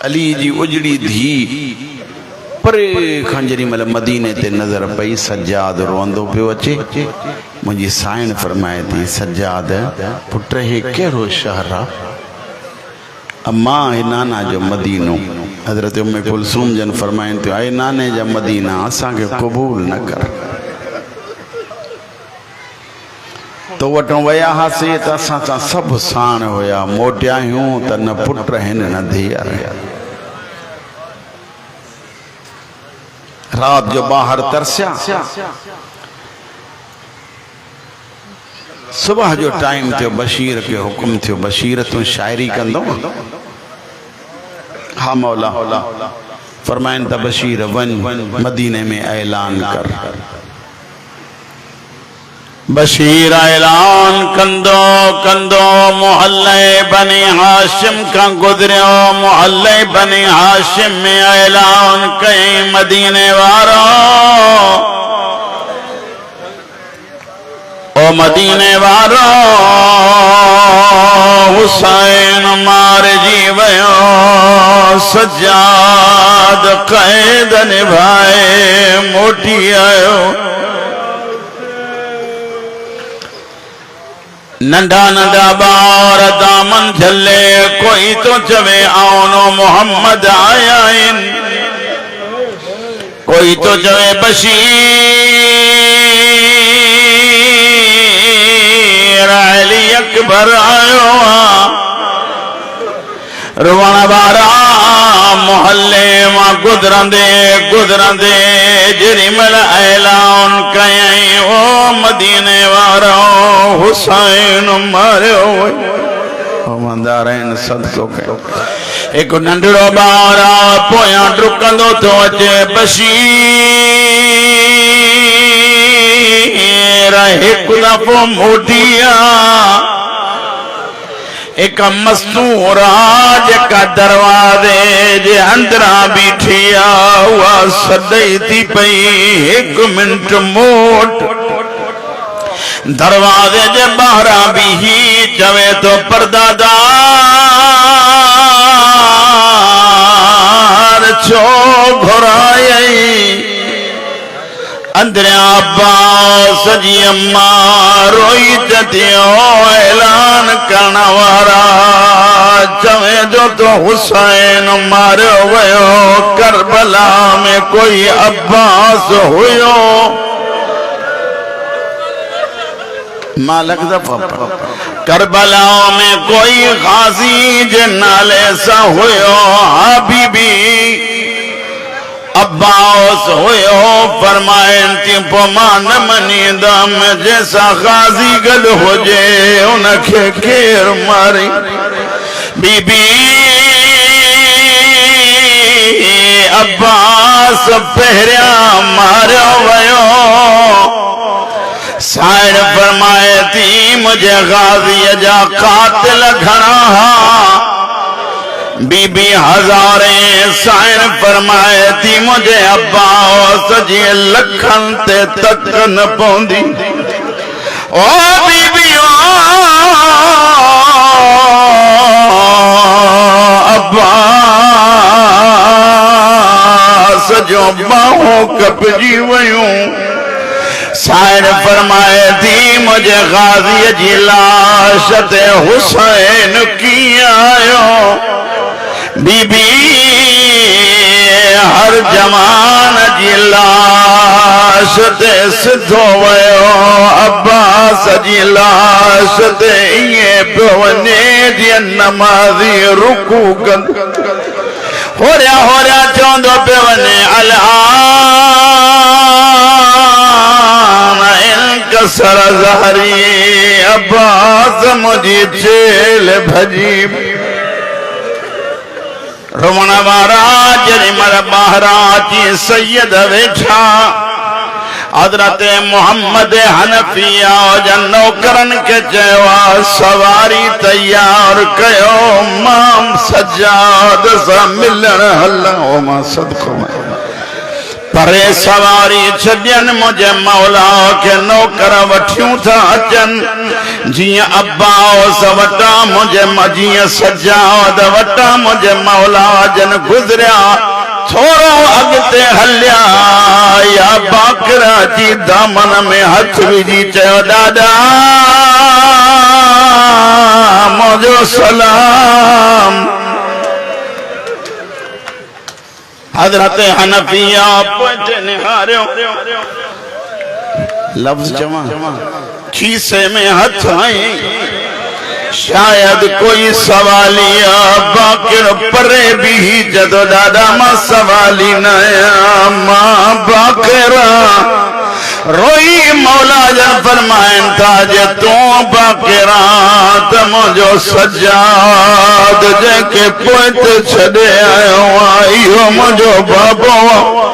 علی جی اجڑی دھی پرے خنجری مل مدینے تے نظر پئی سجاد روندو پہ وچے مجھے سائن فرمائے تھی سجاد پٹر ہے کیرو شہرہ اماں ہے نانا جو مدینوں حضرت ام کلثوم جن فرمائیں تو آئے نانے جا مدینہ اساں کے قبول نہ کر تو وٹوں ویا ہاسے تا اساں سب سان ہویا موٹیا ہوں تا نہ پٹر ہیں نہ دھیا رہا رات جو باہر ترسیا صبح جو ٹائم تھے بشیر کے حکم تھے بشیرتوں شاعری کندوں ہاں مولا فرمائیں تا بشیر ون مدینے میں اعلان کر بشیر اعلان کندو محلے بنی ہاشم کا گزریو محلے بنی ہاشم میں اعلان کہیں مدینے واروں او مدینے وارو حسین مار جی ویو سجاد قید نبھائے موٹی آئیو ننڈا ننڈا بار دامن جھلے کوئی تو چوے آنو محمد آیا ان کوئی تو چوے بشیر علی اکبر آئیو روان بارا محلے ماں گدران دے جری مل اعلان کہیں او مدینے وارا حسین مارو مندارین صدقوں کہیں ایک ننڈڑو بارا پویاں ڈرکندو تو اچے بشیر ایک دفعہ موٹیا ایک مستورا جکا دروازے جے اندرہ بیٹھیا ہوا صدائی تھی پئی ایک منٹ موٹ دروازے جے باہرہ بھی ہی چوے تو پردہ دار چھو گھرائی اندر عباس جی اماں روئی جتیوں اعلان کرنا وارا چوے جو تو حسین مارو ویو کربلا میں کوئی عباس ہوئیو مالک دفع کربلا میں کوئی غازی جنالے سا ہوئیو حبیبی عباس ہوئیو فرمائن تی پمان منی دم جیسا غازی گل ہو جے انکھے کیر ماری بی بی عباس پہریا مارو ویو سائر فرمائے تھی مجھے غازی جا قاتل گھنا بی بی ہزاریں سائر فرمائے تھی مجھے عباس جی لکھن تے تکن پوندی او بی بی عباس جو باہوں کپ جی ویوں سائر فرمائے تھی مجھے غازی جی لاشت حسین کی آئیو بی بی ہر جمان جی لاشت سدھو ویو عباس جی لاشت یہ پونے جی نمازی رکو کن ہو رہا چوندو پونے الان انکسر زہری عباس مجھے جیل بھجی رومنا بارا جری مر باہرا چی سید ویٹھا حضرت محمد حنفیہ جنو کرن کے چیوا سواری تیار کیو مام سجاد سا ملن حلن او ما صدقو میں پرے سواری چھڈین مجھے مولا کے نوکر وٹھیوں تھا اچن جیاں عباس وٹا مجھے جیاں سجاد وٹا مجھے مولا جن گزریا تھوڑا اگتے ہلیا یا باکرہ جی دامن میں ہتھ بھی جی چاہو دادا مجھو سلام حضرت حنفیہ پوچھے نہاریوں لفظ جمع کھیسے میں ہتھ آئیں شاید کوئی سوالیا باکر پرے بھی جدو دادا ماں سوالی نیا ماں باکرہ روئی مولا جن فرمائن تھا جے تو باکران تمجھو سجاد جے کے پوئت چھڑے آئیو مجھو بابو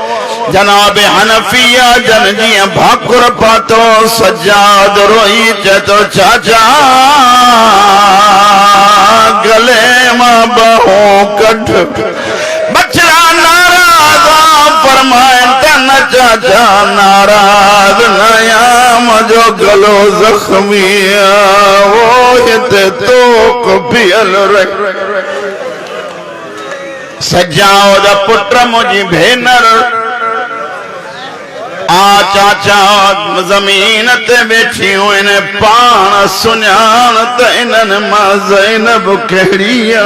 جناب حنفیہ جن جیاں بھاکر پاتو سجاد روئی چتو چاچا گلے ماں بہو کٹ بچڑا ناراضا فرمائن تن چاچا ناراض نیا مجھو گلو زخمیا وہت توک پیل رکھ سجاؤ دا پٹر مجھے بھینر چاچا زمین تے بیٹھی ہوں انہیں پان سنیان تے انہن ماں زینب کہڑیا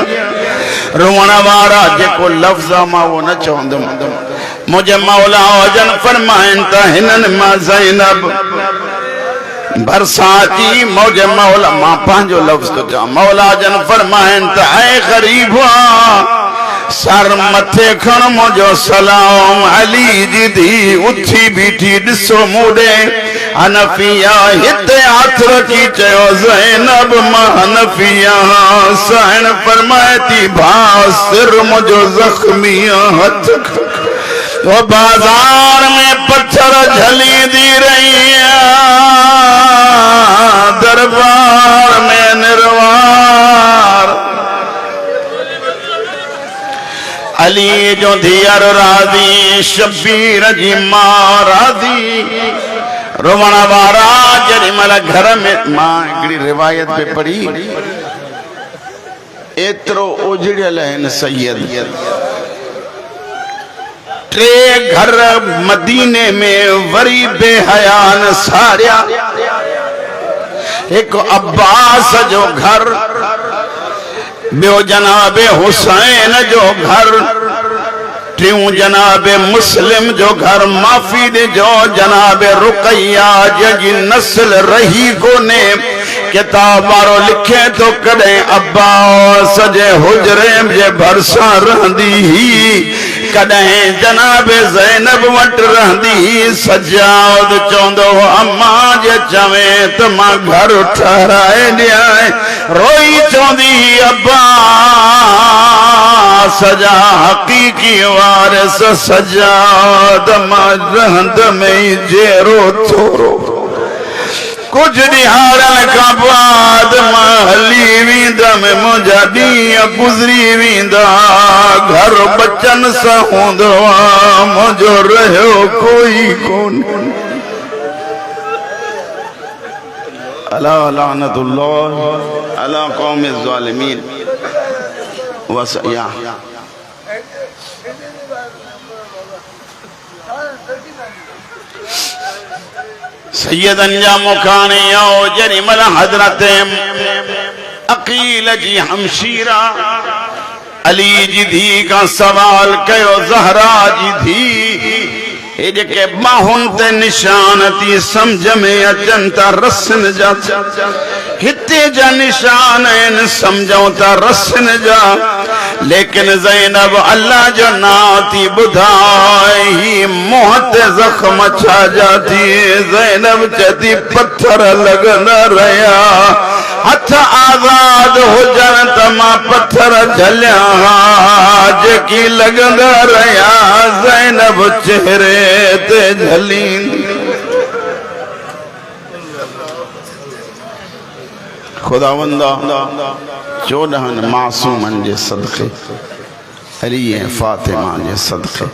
رونا وارا جے کو لفظہ ماں وہ نہ چوندم مجھے مولا جن فرمائن تا انہن ماں زینب برساتی مجھے مولا ماں پانچو لفظ تو چاہ مولا جن فرمائن تا اے غریبا سر متھے کھن مجھو سلام علی جی دی اٹھی بیٹھی ڈسو موڑے حنفیہ ہتے ہاتھ رکھی چاہو زینب ماں حنفیہ سائن فرمائیتی بھاس سر مجھو زخمیہ ہتھ وہ بازار میں پتھر جھلی دی رہی دربار میں نروار علی جو دھیر راضی شبیر جی ماں راضی روانہ وارا جنی ملا گھر میں ماں اگڑی روایت پہ پڑھی ایترو اجڑی لہن سید ٹرے گھر مدینے میں وری بے حیان ساریا ایک عباس جو گھر بیو جناب حسین جو گھر تیوں جناب مسلم جو گھر مافید جو جناب رقیہ جی نسل رہی کو نے کتاب بارو لکھے تو کڑے عباس جے حجرے جے بھرسا رہندی ہی کڑے جناب زینب وٹ رہندی سجاد چوندو اماں جے چویں تمہاں گھر ٹھہرائے لیائے روئی چوندی عباس سجا حقیقی وارث سجاد ماں رہند میں جیرو تھورو کچھ دیہارن کا بعد محلی ویندہ میں مجھا دیا گزری ویندہ گھر بچن سہوندوا مجھو رہو کوئی کون اللہ لعنت اللہ اللہ قوم الظالمین وسیعہ سید انجام مکانی او جنی ملا حضرت عقیل جی ہمشیرہ علی جی دھی کا سوال کہو زہرا جی دھی اے جکے باہن تے نشانتی سمجھ میں اچنتا رسن جا ہتے جا نشان این سمجھوں تا رسن جا لیکن زینب اللہ جو ناتی بدھائی محت زخم چھا جاتی زینب چتی پتھر لگنا رہیا ہتھ آزاد ہو جن تما پتھر جھلیا جکی لگنا رہیا زینب چہرے تے جھلین خداوندہ چودہن معصومن جے صدقے علی فاطمہ جے صدقے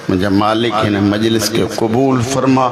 مجھے مالک نے مجلس کے قبول فرما